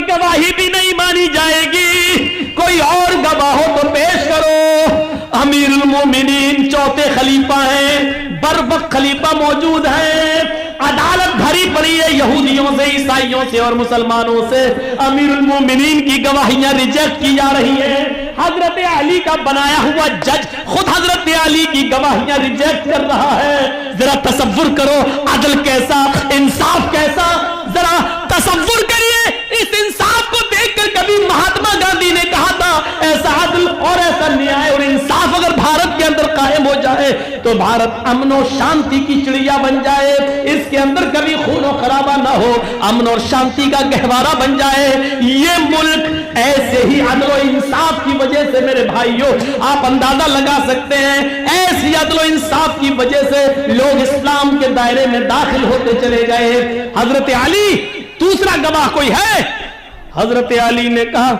गवाही भी नहीं मानी जाएगी। कोई और गवाह हो तो पेश करो। अमीरुल मोमिनीन चौथे खलीफा हैं, बरवक्त खलीफा मौजूद हैं। अदालत भरी पड़ी है यहूदियों से, ईसाइयों से और मुसलमानों से। अमीरुल मोमिनीन की गवाहियां रिजेक्ट की जा रही हैं। हजरत अली का बनाया हुआ जज खुद हजरत अली की गवाहियां रिजेक्ट कर रहा है। जरा तसव्वुर करो अदल कैसा, इंसाफ कैसा। जरा तसव्वुर करिए इस इंसाफ को देखकर। कभी महात्मा गांधी ने कहा था ऐसा अदल और ऐसा न्याय और इंसाफ अगर भारत के अंदर कायम हो जाए तो भारत अमन और शांति की चिड़िया बन जाए। इसके अंदर कभी खूनो खराबा ना हो, अमन और शांति का गहवारा बन जाए। ये मुल्क ऐसे ही अदल और इंसाफ की वजह से मेरे भाइयों आप अंदाजा लगा सकते हैं, ऐसी अदल और इंसाफ की वजह से लोग इस्लाम के दायरे में दाखिल होते चले गए। हजरत अली दूसरा गवाह कोई है? हजरत अली ने कहा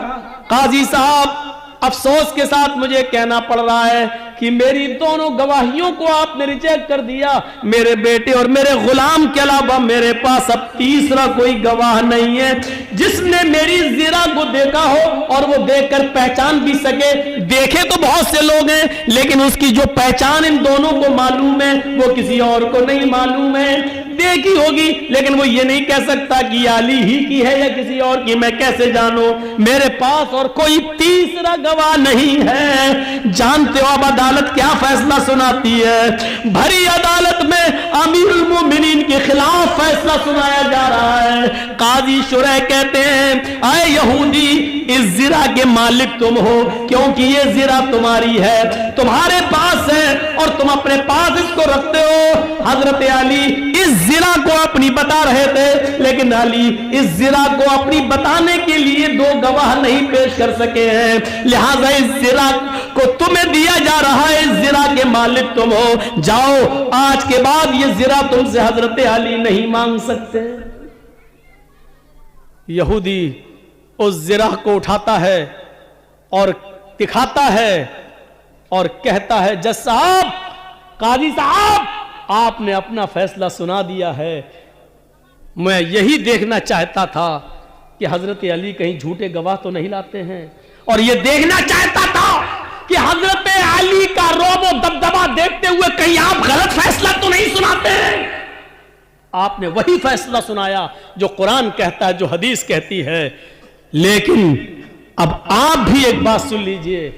काजी साहब अफसोस के साथ मुझे कहना पड़ रहा है कि मेरी दोनों गवाहियों को आपने रिजेक्ट कर दिया। मेरे बेटे और मेरे गुलाम के अलावा मेरे पास अब तीसरा कोई गवाह नहीं है जिसने मेरी ज़िरा को देखा हो और वो देखकर पहचान भी सके। देखे तो बहुत से लोग हैं लेकिन उसकी जो पहचान इन दोनों को मालूम है वो किसी और को नहीं मालूम है। देखी होगी लेकिन वो ये नहीं कह सकता कि अली ही की है या किसी और की। मैं कैसे जानूं? मेरे पास और कोई तीसरा गवाह नहीं है। जानते हो अब अदालत क्या फैसला सुनाती है? भरी अदालत में अमीरुल मोमिनीन के खिलाफ फैसला सुनाया जा रहा है। काजी शुरह कहते हैं आए यहूदी इस ज़िरा के मालिक तुम हो क्योंकि ये ज़िरा तुम्हारी है, तुम्हारे पास है और तुम अपने पास इसको रखते हो। हजरत अली इस ज़िरा को अपनी बता रहे थे लेकिन अली इस ज़िरा को अपनी बताने के लिए दो गवाह नहीं पेश कर सके हैं। लिहाजा इस ज़िरा को तुम्हें दिया जा रहा है, इस ज़िरा के मालिक तुम हो। जाओ आज के बाद ये ज़िरा तुमसे हजरत अली नहीं मांग सकते। यहूदी उस ज़िरा को उठाता है और दिखाता है और कहता है जज साहब, काजी साहब, आपने अपना फैसला सुना दिया है। मैं यही देखना चाहता था कि हजरत अली कहीं झूठे गवाह तो नहीं लाते हैं और यह देखना चाहता था कि हजरत अली का रौब और दबदबा देखते हुए कहीं आप गलत फैसला तो नहीं सुनाते हैं। आपने वही फैसला सुनाया जो कुरान कहता है, जो हदीस कहती है। लेकिन अब आप भी एक बात सुन लीजिए,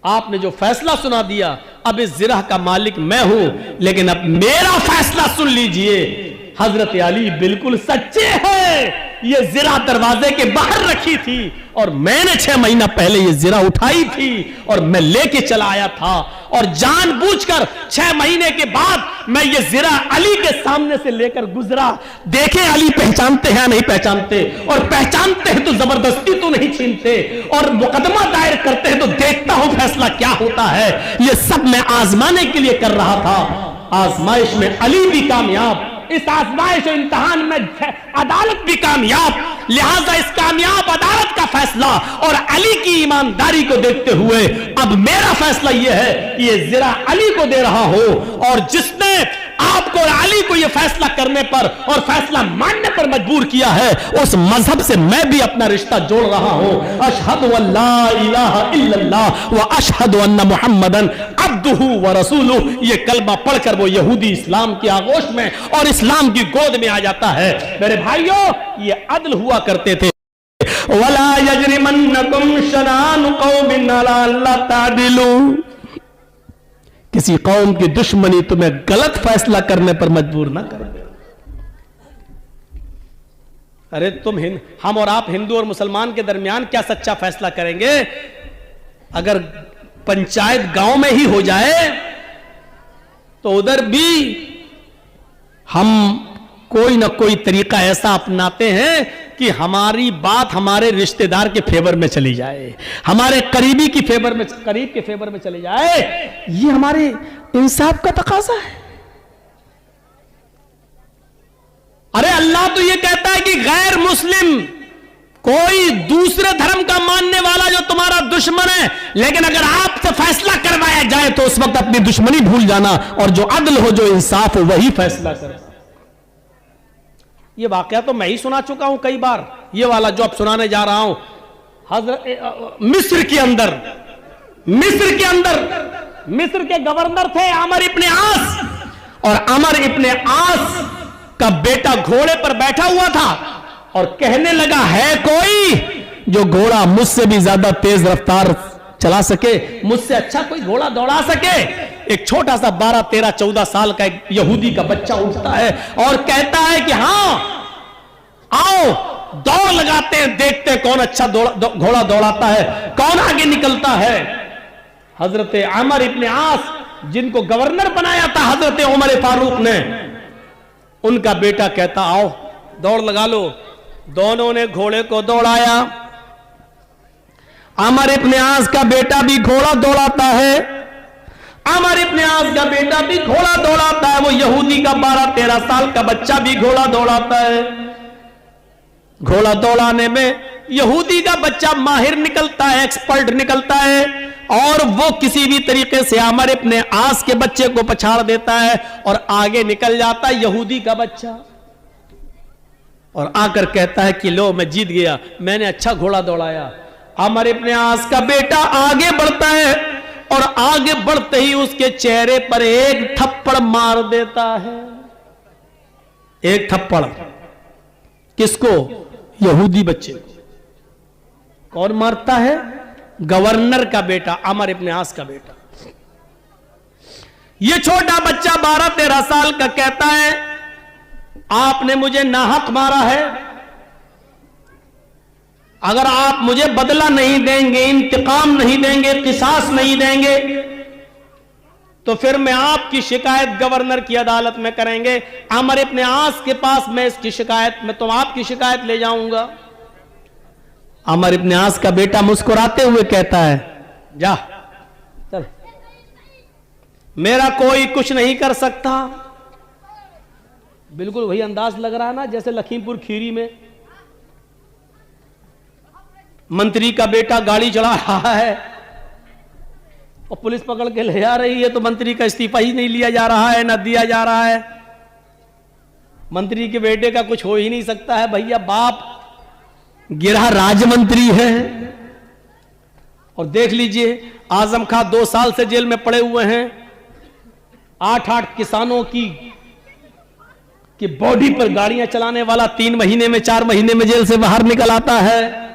आपने जो फैसला सुना दिया, अब इस ज़िरा का मालिक मैं हूं, लेकिन अब मेरा फैसला सुन लीजिए। हजरत अली बिल्कुल सच्चे हैं। ये ज़िरा दरवाजे के बाहर रखी थी और मैंने 6 महीना पहले ये ज़िरा उठाई थी और मैं लेके चला आया था और जानबूझकर 6 महीने के बाद मैं ये ज़िरा अली के सामने से लेकर गुजरा। देखें अली पहचानते हैं नहीं पहचानते, और पहचानते हैं तो जबरदस्ती तो नहीं छीनते, और मुकदमा दायर करते हैं तो देखता हूं फैसला क्या होता है। ये सब मैं आजमाने के लिए कर रहा था। आजमाइश में अली भी कामयाब, इस आजमाइश और इम्तिहान में अदालत भी कामयाब। लिहाजा इस कामयाब अदालत का फैसला और अली की ईमानदारी को देखते हुए अब मेरा फैसला यह है कि यह ज़िरा अली को दे रहा हो, और जिसने आपको और अली को यह फैसला करने पर और फैसला मानने पर मजबूर किया है उस मजहब से मैं भी अपना रिश्ता जोड़ रहा हूं। अशहदु अल्ला इलाहा इल्लल्लाह व अशहदु अन्ना मुहम्मदन अब्दुहु व रसूलुहु। ये कलमा पढ़कर वो यहूदी इस्लाम की आगोश में और इस्लाम की गोद में आ जाता है। मेरे भाइयों, ये अदल हुआ करते थे। वला यजरिमन्नकुम शनानु कौमिन अला अल्ला तादिलू। किसी कौम की दुश्मनी तुम्हें गलत फैसला करने पर मजबूर ना करे। अरे हम और आप हिंदू और मुसलमान के दरमियान क्या सच्चा फैसला करेंगे? अगर पंचायत गांव में ही हो जाए तो उधर भी हम कोई ना कोई तरीका ऐसा अपनाते हैं कि हमारी बात हमारे रिश्तेदार के फेवर में चली जाए, हमारे करीबी की फेवर में, करीब के फेवर में चली जाए। ये हमारे इंसाफ का तकाजा है। अरे अल्लाह तो ये कहता है कि गैर मुस्लिम कोई दूसरे धर्म का मानने वाला जो तुम्हारा दुश्मन है, लेकिन अगर आपसे फैसला करवाया जाए तो उस वक्त अपनी दुश्मनी भूल जाना और जो अदल हो, जो इंसाफ हो, वही फैसला करे। ये वाकया तो मैं ही सुना चुका हूं कई बार, ये वाला जो अब सुनाने जा रहा हूं। मिस्र के गवर्नर थे अमर इब्ने आस, और अमर इब्ने आस का बेटा घोड़े पर बैठा हुआ था और कहने लगा, है कोई जो घोड़ा मुझसे भी ज्यादा तेज रफ्तार चला सके, मुझसे अच्छा कोई घोड़ा दौड़ा सके। एक छोटा सा 12, 13, 14 साल का एक यहूदी का बच्चा उठता है और कहता है कि हां आओ दौड़ लगाते हैं, देखते हैं कौन अच्छा घोड़ा दौड़ाता है, कौन आगे निकलता है। हजरत अमर इब्ने आस, जिनको गवर्नर बनाया था हजरत उमर फारूक ने, उनका बेटा कहता आओ दौड़ लगा लो। दोनों ने घोड़े को दौड़ाया। अमर इब्ने आस का बेटा भी घोड़ा दौड़ाता है, अमर इब्ने आस का बेटा भी घोड़ा दौड़ाता है, वो यहूदी का 12, 13 साल का बच्चा भी घोड़ा दौड़ाता है। घोड़ा दौड़ाने में यहूदी का बच्चा माहिर निकलता है, एक्सपर्ट निकलता है, और वो किसी भी तरीके से अमर इब्ने आस के बच्चे को पछाड़ देता है और आगे निकल जाता है यहूदी का बच्चा, और आकर कहता है कि लो मैं जीत गया, मैंने अच्छा घोड़ा दौड़ाया। अमर इब्ने आस का बेटा आगे बढ़ता है और आगे बढ़ते ही उसके चेहरे पर एक थप्पड़ मार देता है। एक थप्पड़ किसको? यहूदी बच्चे को। कौन मारता है? गवर्नर का बेटा, अमर इब्ने आस का बेटा। यह छोटा बच्चा 12, 13 साल का कहता है, आपने मुझे नाहक मारा है, अगर आप मुझे बदला नहीं देंगे, इंतकाम नहीं देंगे, किसास नहीं देंगे, तो फिर मैं आपकी शिकायत गवर्नर की अदालत में करेंगे। अमर इब्ने आस के पास मैं इसकी शिकायत में तो आपकी शिकायत ले जाऊंगा। अमर इब्ने आस का बेटा मुस्कुराते हुए कहता है, जा चल, मेरा कोई कुछ नहीं कर सकता। बिल्कुल वही अंदाज लग रहा है ना जैसे लखीमपुर खीरी में मंत्री का बेटा गाड़ी चढ़ा रहा है और पुलिस पकड़ के ले जा रही है, तो मंत्री का इस्तीफा ही नहीं लिया जा रहा है, ना दिया जा रहा है। मंत्री के बेटे का कुछ हो ही नहीं सकता है भैया, बाप गिरा राजमंत्री है। और देख लीजिए आजम खां 2 साल से जेल में पड़े हुए हैं। 8 किसानों की बॉडी पर गाड़ियां चलाने वाला 3 महीने में, 4 महीने में जेल से बाहर निकल आता है।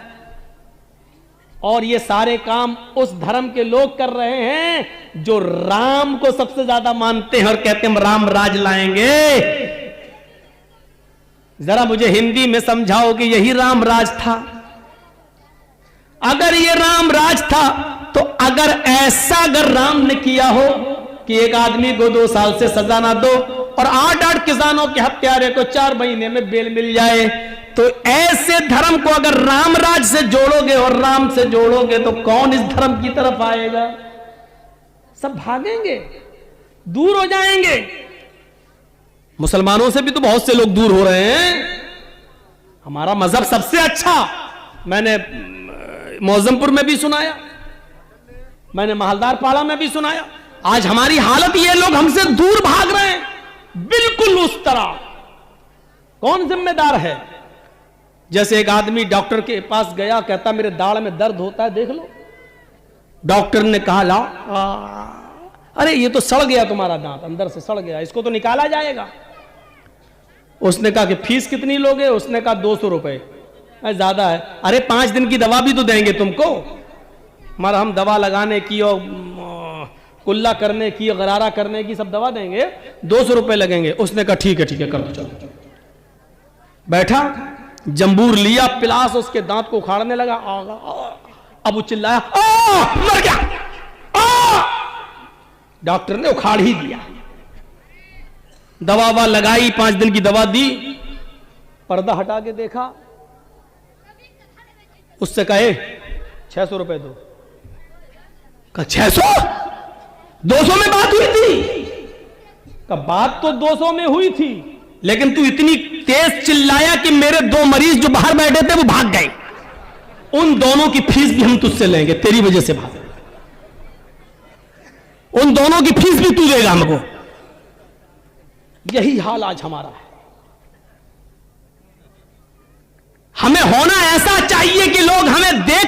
और ये सारे काम उस धर्म के लोग कर रहे हैं जो राम को सबसे ज्यादा मानते हैं और कहते हैं हम राम राज लाएंगे। जरा मुझे हिंदी में समझाओ कि यही राम राज था? अगर ये राम राज था तो अगर राम ने किया हो कि एक आदमी को 2 साल से सजा ना दो और 8 किसानों के हत्यारे को 4 महीने में बेल मिल जाए, तो ऐसे धर्म को अगर राम राज से जोड़ोगे और राम से जोड़ोगे तो कौन इस धर्म की तरफ आएगा? सब भागेंगे, दूर हो जाएंगे। मुसलमानों से भी तो बहुत से लोग दूर हो रहे हैं। हमारा मजहब सबसे अच्छा, मैंने मौजमपुर में भी सुनाया, मैंने महलदार पाड़ा में भी सुनाया। आज हमारी हालत ये, लोग हमसे दूर भाग रहे हैं, बिल्कुल उस तरह। कौन जिम्मेदार है? जैसे एक आदमी डॉक्टर के पास गया, कहता मेरे दाढ़ में दर्द होता है, देख लो। डॉक्टर ने कहा लाओ, अरे ये तो सड़ गया तुम्हारा दांत, अंदर से सड़ गया, इसको तो निकाला जाएगा। उसने कहा कि फीस कितनी लोगे? उसने कहा 200 रुपए। ज्यादा है। अरे 5 दिन की दवा भी तो देंगे तुमको, मरहम दवा लगाने की और कुल्ला करने की, गरारा करने की, सब दवा देंगे, 200 रुपए लगेंगे। उसने कहा ठीक है करो चलो। बैठा, जंबूर लिया, पिलास उसके दांत को उखाड़ने लगा। अब वो चिल्लाया, मर गया। डॉक्टर ने उखाड़ ही दिया, दवा लगाई, 5 दिन की दवा दी, पर्दा हटा के देखा, उससे कहे 600 रुपए दो। कहा 600? 200 में बात हुई थी। कहा बात तो 200 में हुई थी, लेकिन तू इतनी तेज चिल्लाया कि मेरे 2 मरीज जो बाहर बैठे थे वो भाग गए। उन दोनों की फीस भी हम तुझसे लेंगे, तेरी वजह से भागे। उन दोनों की फीस भी तू देगा हमको। यही हाल आज हमारा है। हमें होना ऐसा